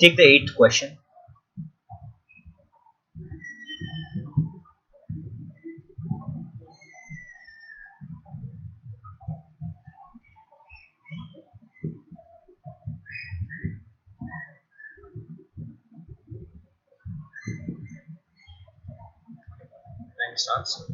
Take the eighth question. Time starts.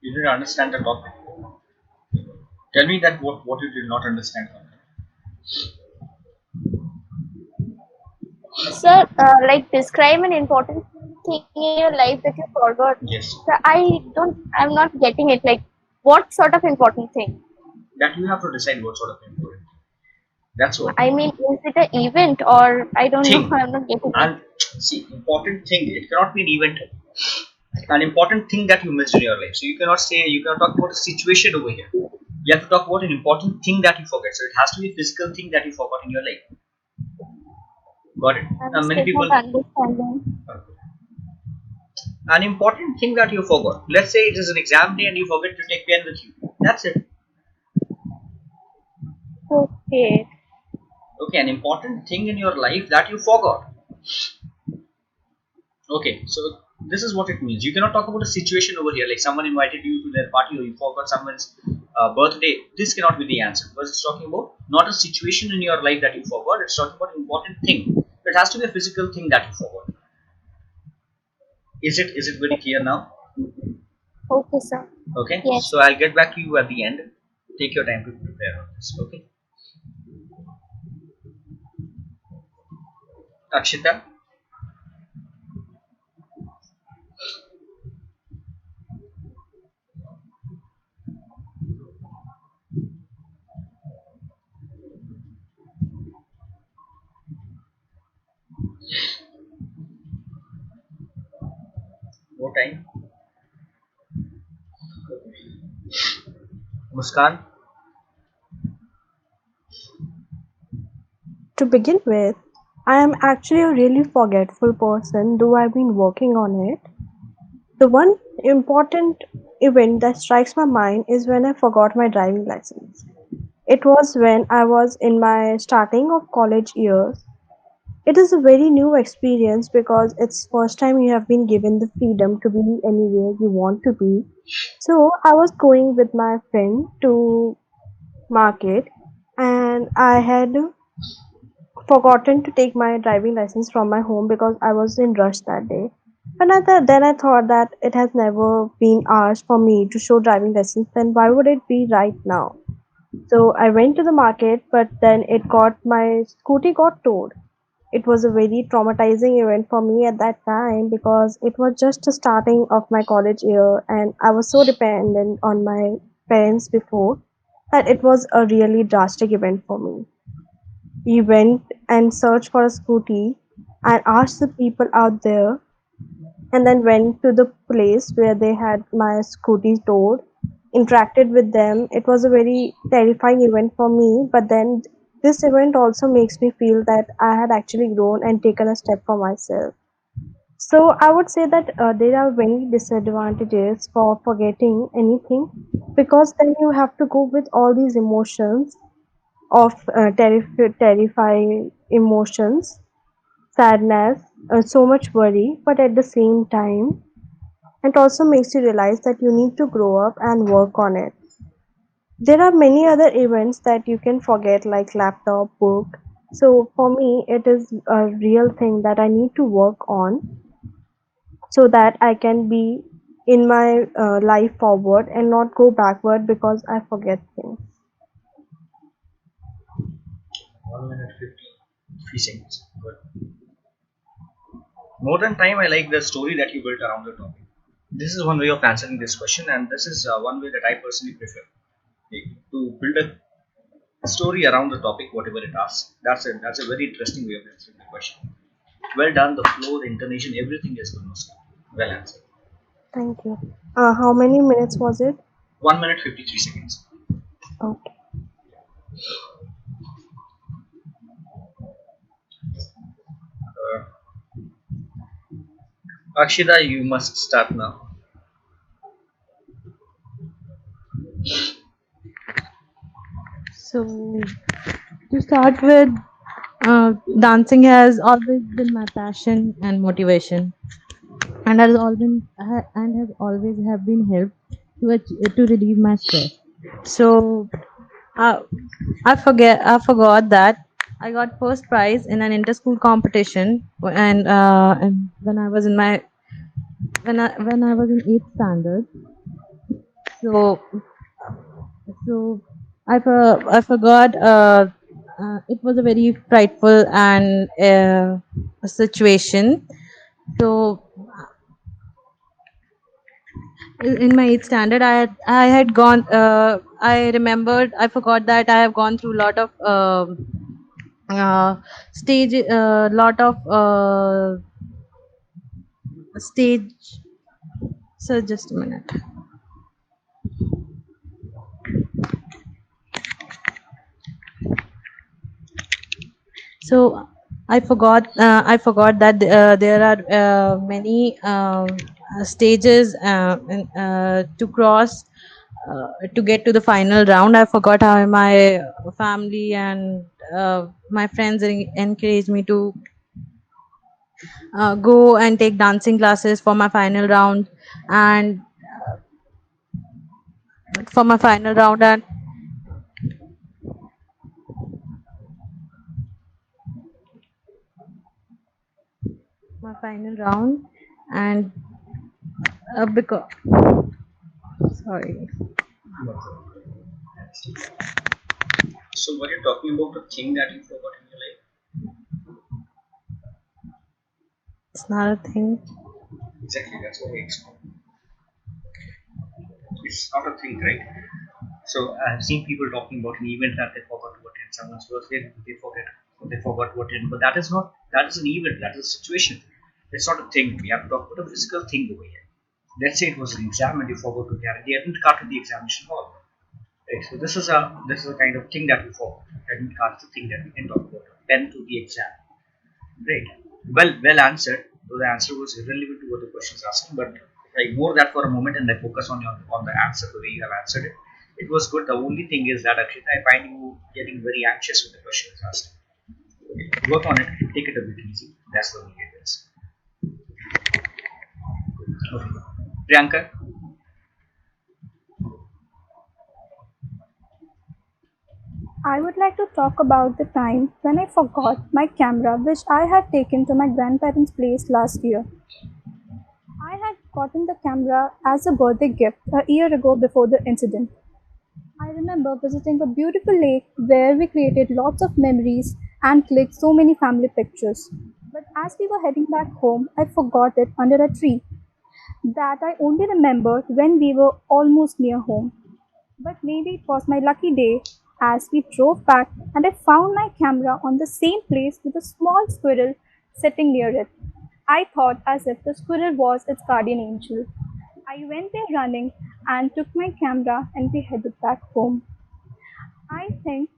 You didn't understand the topic. Tell me that what you did not understand. Sir, like describe an important thing in your life that you forgot. Yes. So I'm not getting it. Like, what sort of important thing? That you have to decide what sort of important. That's what. I mean, is it an event or I don't know? Thing. I'm not getting it. And see, important thing. It cannot be an event. An important thing that you missed in your life. So you cannot say, you cannot talk about a situation over here. You have to talk about an important thing that you forget. So it has to be a physical thing that you forgot in your life. Got it? I'm Many still people. not understanding. An important thing that you forgot. Let's say it is an exam day and you forget to take pen with you. That's it. Okay. Okay, an important thing in your life that you forgot. Okay, so this is what it means. You cannot talk about a situation over here, like someone invited you to their party or you forgot someone's birthday. This cannot be the answer because it's talking about not a situation in your life that you forgot. It's talking about an important thing. It has to be a physical thing that you forgot. Is it very clear now? Okay, sir. Okay, Yes. so I'll get back to you at the end. Take your time to prepare on this. Okay, Akshita. No time. Muskan. To begin with, I am actually a really forgetful person, though I've been working on it. The one important event that strikes my mind is when I forgot my driving license. It was when I was in my starting of college years. It is a very new experience because it's first time you have been given the freedom to be anywhere you want to be. So I was going with my friend to market and I had forgotten to take my driving license from my home because I was in rush that day. But then I thought that it has never been asked for me to show driving lessons, then why would it be right now? So I went to the market, but then my scooty got towed. It was a very traumatizing event for me at that time because it was just the starting of my college year and I was so dependent on my parents before that it was a really drastic event for me. We went and searched for a scooty and asked the people out there and then went to the place where they had my scooty towed, interacted with them. It was a very terrifying event for me, but then this event also makes me feel that I had actually grown and taken a step for myself. So I would say that there are many disadvantages for forgetting anything because then you have to go with all these emotions of terrifying emotions, sadness, so much worry, but at the same time it also makes you realize that you need to grow up and work on it. There are many other events that you can forget, like laptop, book. So for me, it is a real thing that I need to work on so that I can be in my life forward and not go backward because I forget things. 1 minute 53 seconds. Good. More than time, I like the story that you built around the topic. This is one way of answering this question, and this is one way that I personally prefer. To build a story around the topic, whatever it asks. That's a very interesting way of answering the question. Well done. The flow, the intonation, everything is almost well answered. Thank you. How many minutes was it? 1 minute 53 seconds. Okay. Uh, Akshita, you must start now. So, to start with, dancing has always been my passion and motivation, and has always have been help to relieve my stress. So, uh, I forgot that I got first prize in an inter-school competition, and when I was in my when I was in eighth standard. So So I forgot. It was a very frightful and situation. So in my eighth standard, I had gone. I remembered. I forgot that I have gone through a lot of stage. Lot of stage. So just a minute. So I forgot that there are many stages to cross to get to the final round. I forgot how my family and my friends encouraged me to go and take dancing classes for my final round, and for my final round and my final round and because sorry. So, were you talking about the thing that you forgot in your life? It's not a thing. Exactly, that's what I explained. It's not a thing, right? So, I've seen people talking about an event that they forgot to attend, someone's birthday, they forgot to attend, but that is not, that is an event, that is a situation. It's not a thing. We have to talk about a physical thing over here. Let's say it was an exam and you forgot to carry the admit card to the examination hall. Right. So this is a kind of thing that we forgot. Admit card is the thing that we can talk about. Pen to the exam. Great. Well answered. So the answer was irrelevant to what the question is asking, but if I ignore that for a moment and I focus on the answer, the way you have answered it, it was good. The only thing is that Akshita, I find you getting very anxious when the question is asked. Okay. Work on it. Take it a bit easy. That's the only it is. Okay. Priyanka, I would like to talk about the time when I forgot my camera, which I had taken to my grandparents' place last year. gotten the camera as a birthday gift a year ago before the incident. I remember visiting a beautiful lake where we created lots of memories and clicked so many family pictures. But as we were heading back home, I forgot it under a tree. That I only remembered when we were almost near home. But maybe it was my lucky day as we drove back and I found my camera on the same place with a small squirrel sitting near it. I thought as if the squirrel was its guardian angel. I went there running and took my camera and we headed back home. I think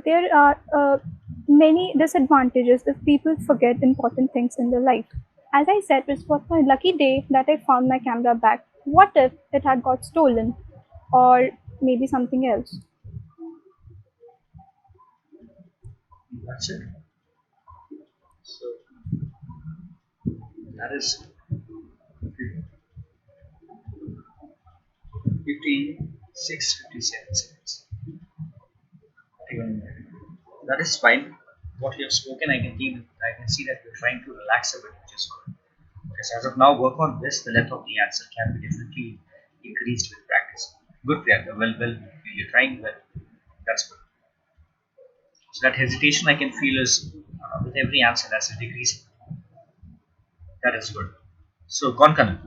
there are many disadvantages if people forget important things in their life. As I said, it was my lucky day that I found my camera back. What if it had got stolen? Or maybe something else? That's it. So that is 56, 57 seconds. Even that is fine. What you have spoken, I can see that you're trying to relax a bit, which is good. Because as of now, work on this. The length of the answer can be definitely increased with practice. Good, Priyanka. Well, you're trying well. That's good. So that hesitation I can feel is with every answer that's decreasing. That is good. So, Konkan,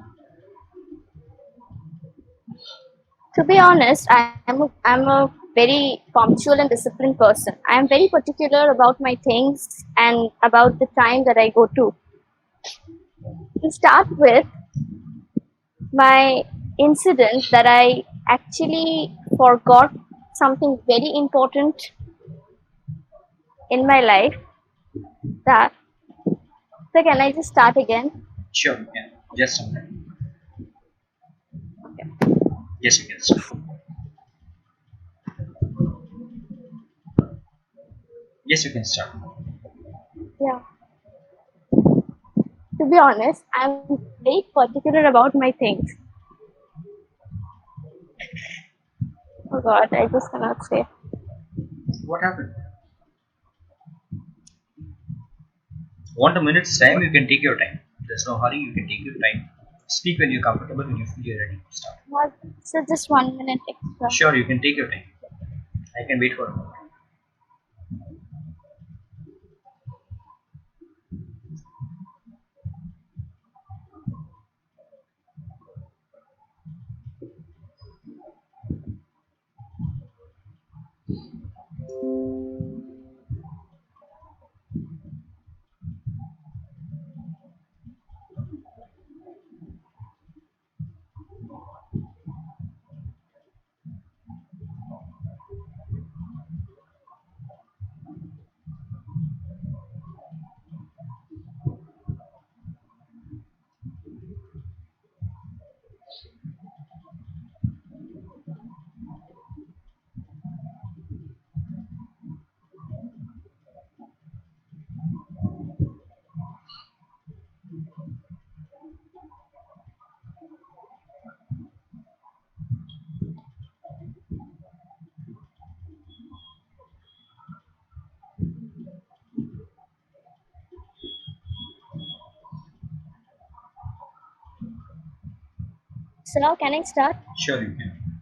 To be honest, I'm a very punctual and disciplined person. I am very particular about my things and about the time that I go to. To start with, my incident that I actually forgot something very important in my life. That so can I just start again? sure, you can. Just a minute. Yes, you can start. Yes, you can start. Yeah. To be honest, I'm very particular about my things. Oh God, I just cannot say. What happened? Want a minute's time? You can take your time. There's no hurry. You can take your time. Speak when you're comfortable and you feel you're ready to start. What? So just 1 minute extra. Sure, you can take your time. I can wait for a moment. So now can I start? Sure, you can.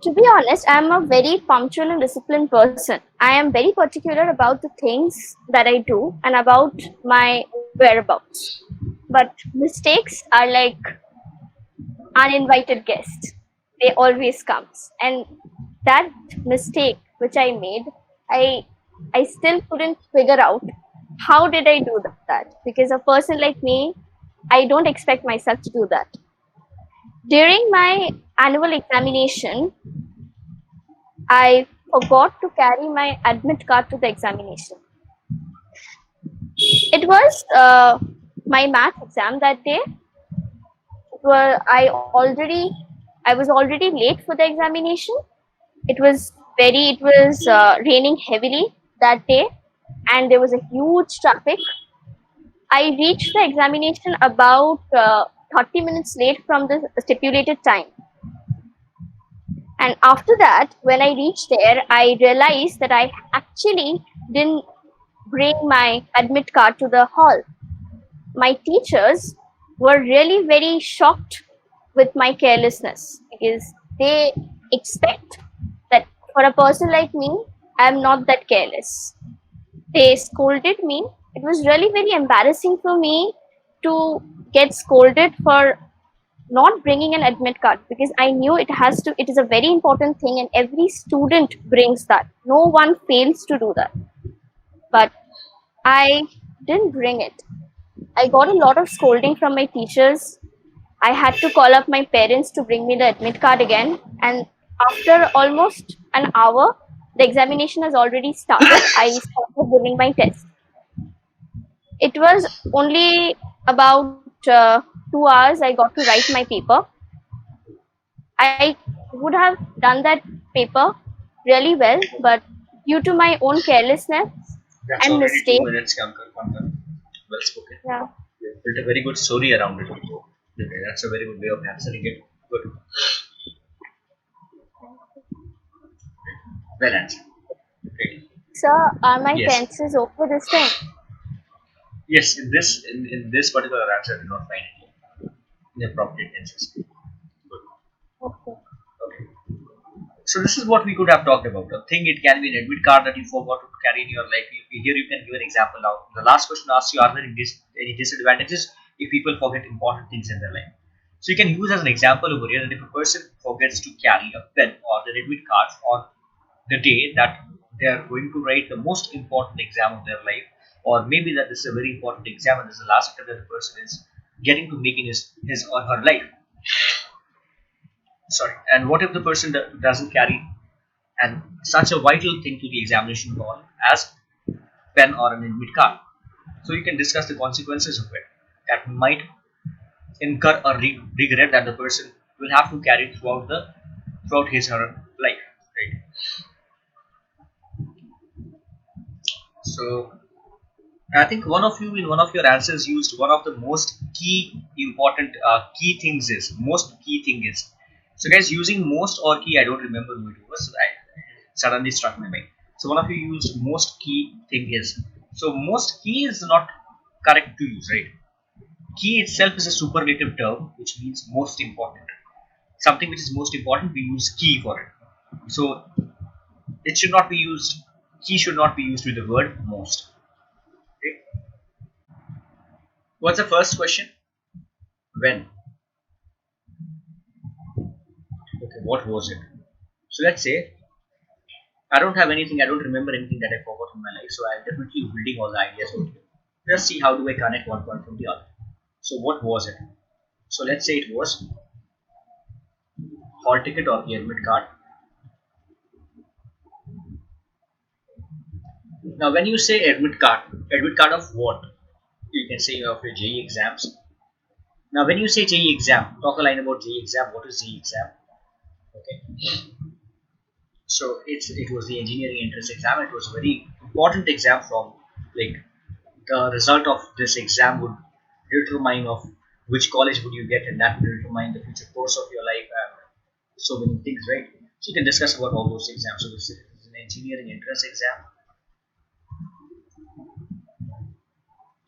To be honest, I'm a very punctual and disciplined person. I am very particular about the things that I do and about my whereabouts. But mistakes are like uninvited guests. They always comes. And that mistake which I made, I I still couldn't figure out how did I do that? Because a person like me, I don't expect myself to do that. During my annual examination, I forgot to carry my admit card to the examination. It was my math exam that day. Well, I was already late for the examination. It was raining heavily that day, and there was a huge traffic. I reached the examination about 30 minutes late from the stipulated time. And after that, when I reached there, I realized that I actually didn't bring my admit card to the hall. my teachers were really very shocked with my carelessness because they expect that for a person like me, I'm not that careless. They scolded me. It was really very embarrassing for me to get scolded for not bringing an admit card because I knew it is a very important thing and every student brings that. No one fails to do that. But I didn't bring it. I got a lot of scolding from my teachers. I had to call up my parents to bring me the admit card again. And after almost an hour, the examination has already started. I started giving my test. It was only about 2 hours I got to write my paper. I would have done that paper really well, but due to my own carelessness That's and already two mistake, minutes, Kankar. Well spoken. yeah. You built a very good story around it. Okay, that's a very good way of answering it. Good. Well answered. Great. Sir, are my Yes. pencils okay this time? Yes, in this particular answer, I did not find any inappropriate tenses. Good. Okay. Okay. So this is what we could have talked about. A thing, it can be an admit card that you forgot to carry in your life. Here you can give an example now. The last question asks you, are there any disadvantages if people forget important things in their life? So you can use as an example over here that if a person forgets to carry a pen or the admit card on the day that they are going to write the most important exam of their life, or maybe that this is a very important exam and this is the last attempt that the person is getting to make in his or her life. Sorry. And what if the person doesn't carry and such a vital thing to the examination hall as pen or an admit card? So you can discuss the consequences of it that might incur a regret that the person will have to carry throughout his or her life, right? So I think one of you in one of your answers used one of the most key important key things is most key thing is. So guys, using most or key, I don't remember who it was. I suddenly struck my mind. So one of you used most key thing is. So most key is not correct to use, right? Key itself is a superlative term which means most important. Something which is most important, we use key for it. So it should not be used. Key should not be used with the word most. Okay. What's the first question? When? Okay, what was it? So let's say I don't have anything, I don't remember anything that I forgot in my life, so I'm definitely building all the ideas out here. Let's see how do I connect one point from the other. So what was it? So let's say it was hall ticket or the admit card. Now when you say admit card of what? You can say of your JE exams. Now when you say JE exam, talk a line about JE exam. What is JE exam? Okay. So it was the engineering entrance exam. It was a very important exam from like the result of this exam would determine of which college would you get and that will determine the future course of your life and so many things, right? So you can discuss about all those exams. So this is an engineering entrance exam.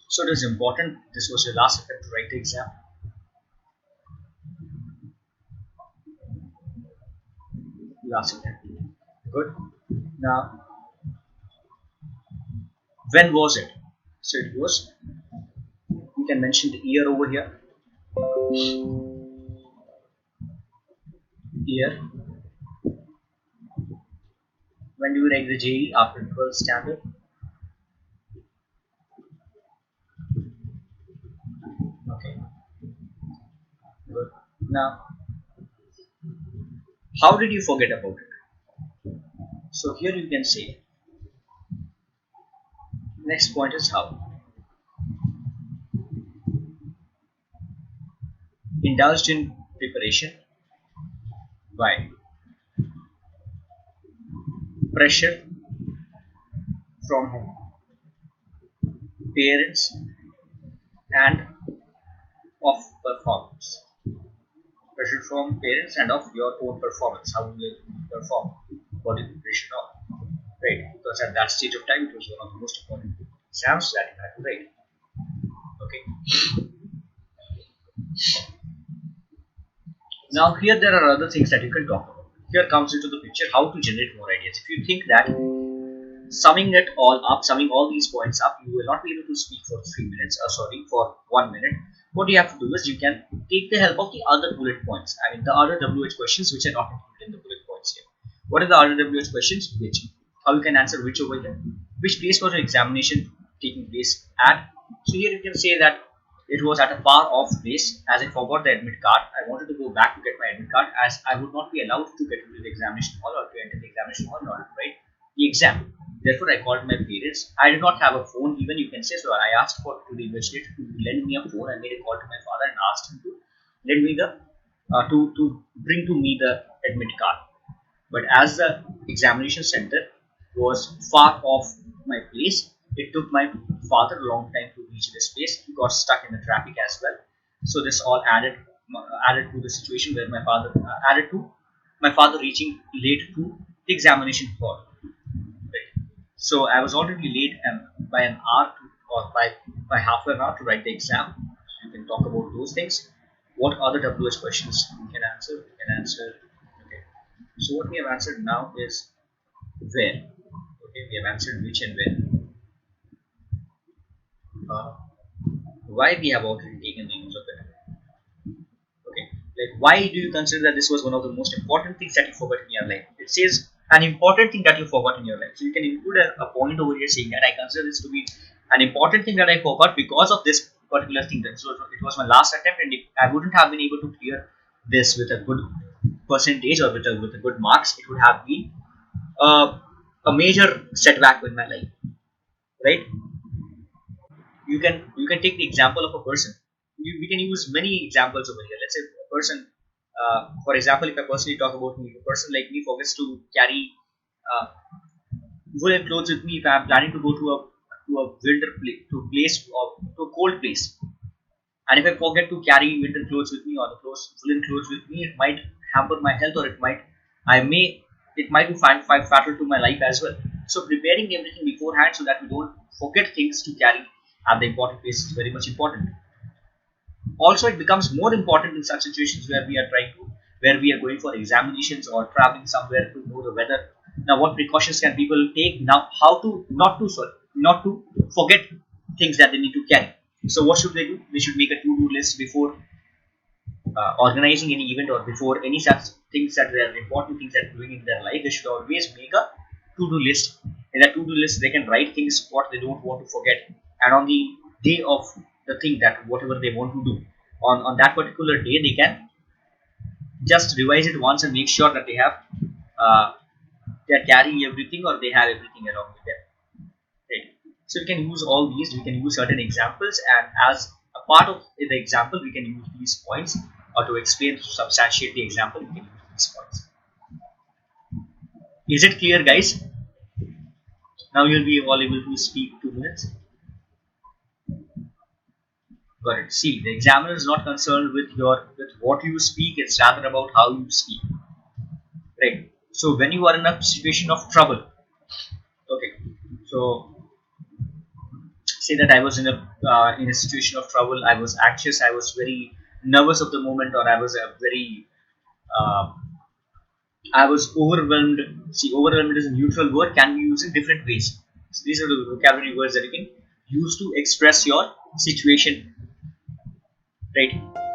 So it is important. This was your last attempt to write the exam. Last attempt. Good. Now, when was it? So it was, you can mention the year over here. Year. When do you write the JE? After 12th standard? Okay, good. Now, how did you forget about it? So here you can say, next point is how. Indulged in preparation by pressure from parents and of performance. Pressure from parents and of your own performance. How will you perform? What is the pressure of? Right, because at that stage of time it was one of the most important exams that you had to write. Okay. Now here there are other things that you can talk about. Here comes into the picture how to generate more ideas. If you think that summing all these points up, you will not be able to speak for 3 minutes, for 1 minute. What you have to do is you can take the help of the other bullet points. I mean the other WH questions which are not included in the bullet points here. What are the other WH questions? Which? How you can answer which over here? Which place was your examination taking place at? So here you can say that it was at a far off place. As I forgot the admit card, I wanted to go back to get my admit card, as I would not be allowed to get into the examination hall or to enter the examination hall in order to write the exam. Therefore, I called my parents. I did not have a phone, even you can say, so I asked to the investigator to lend me a phone. I made a call to my father and asked him to lend me the to bring to me the admit card. But as the examination center was far off my place, it took my father a long time to reach this place. He got stuck in the traffic as well. So this all added to the situation where my father added to my father reaching late to the examination hall. Right. So I was already late by an hour or by half an hour to write the exam. You can talk about those things. What other WH questions you can answer? You can answer. Okay. So what we have answered now is where. Okay, we have answered which and when. Uh, why we have already taken the use of it. Okay, like why do you consider that this was one of the most important things that you forgot in your life? It says an important thing that you forgot in your life. So you can include a point over here saying that I consider this to be an important thing that I forgot because of this particular thing. So it was my last attempt, and if I wouldn't have been able to clear this with a good percentage or with a good marks, it would have been uh, a major setback in my life, right? You can take the example of a person. We can use many examples over here. Let's say a person, for example, if I personally talk about me, a person like me forgets to carry uh, woolen clothes with me if I am planning to go to a place or to a cold place. And if I forget to carry winter clothes with me or the woolen clothes with me, it might hamper my health, or it might be fatal to my life as well. So preparing everything beforehand so that we don't forget things to carry at the important places is very much important. Also, it becomes more important in such situations where we are going for examinations or traveling somewhere to know the weather. Now, what precautions can people take now? How to not to forget things that they need to carry. So what should they do? They should make a to-do list before organizing any event or before any such things that they are important things that they're doing in their life. They should always make a to-do list. In that to-do list, they can write things what they don't want to forget, and on the day of the thing that whatever they want to do on that particular day, they can just revise it once and make sure that uh, they are carrying everything or they have everything along with them. Right. So we can use all these. We can use certain examples, and as a part of the example, we can use these points, or to explain, to substantiate the example, we can use these points. Is it clear, guys? Now you'll be all able to speak 2 minutes. Got it. See, the examiner is not concerned with what you speak. It's rather about how you speak. Right. So when you are in a situation of trouble, okay. So say that I was in a situation of trouble. I was anxious. I was very nervous of the moment, or I was uh, I was overwhelmed. See, overwhelmed is a neutral word, can be used in different ways. So these are the vocabulary words that you can use to express your situation, right?